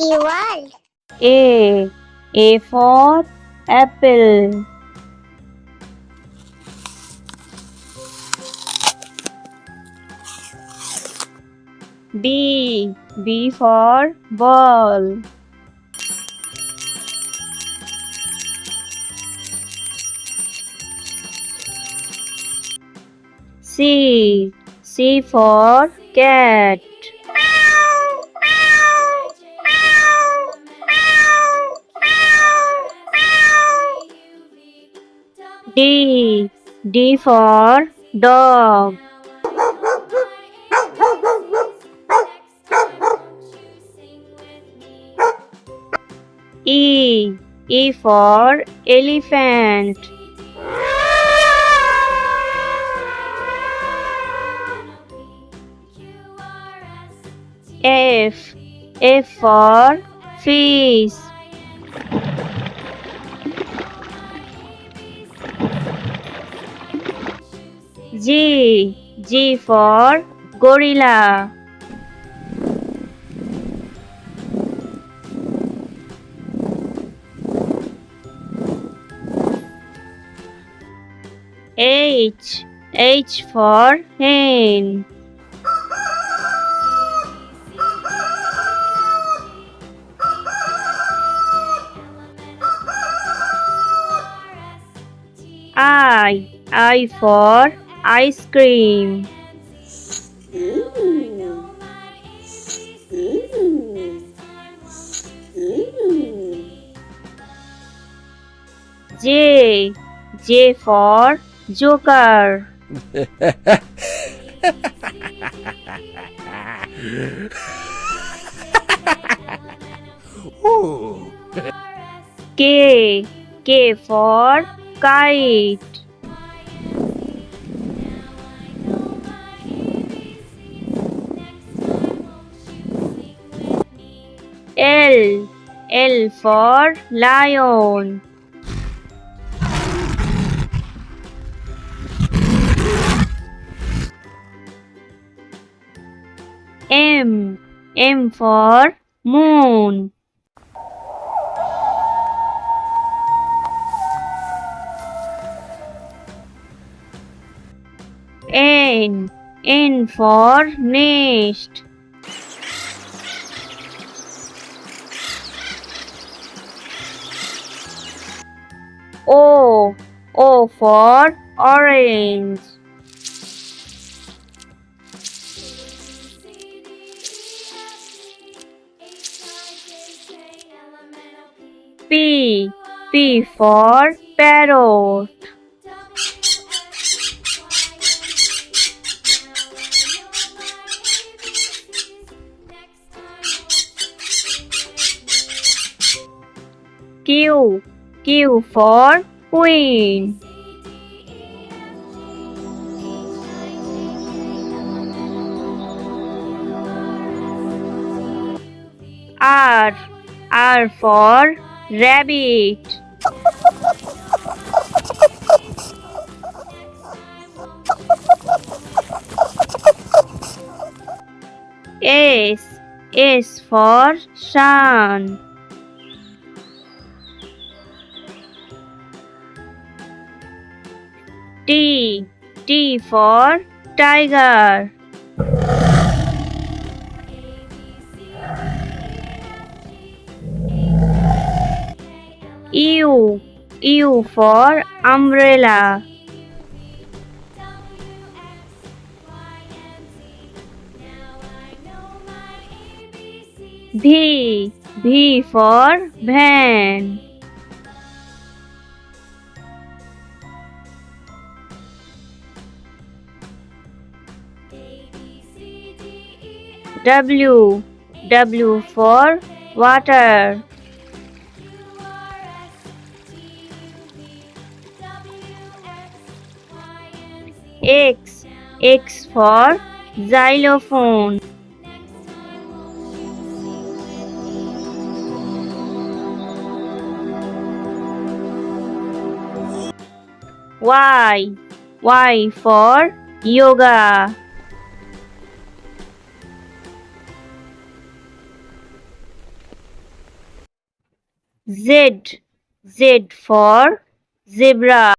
the world. A. A for apple. B. B for ball. C. C for cat. D. D for dog. E. E for elephant. F. F for fish. G. G for gorilla. H. H for hen. I for ice cream. J. J for joker. K. K for kite. L. L for lion. M. M for moon. N. N for nest. O. O for orange. P. P for parrot. Q. Q for queen. R. R for rabbit. S. S for sun. T. T for tiger. U. U for umbrella. V. V for van. W. W for water. X. X for xylophone. Y. Y for yoga. Z. Z for zebra.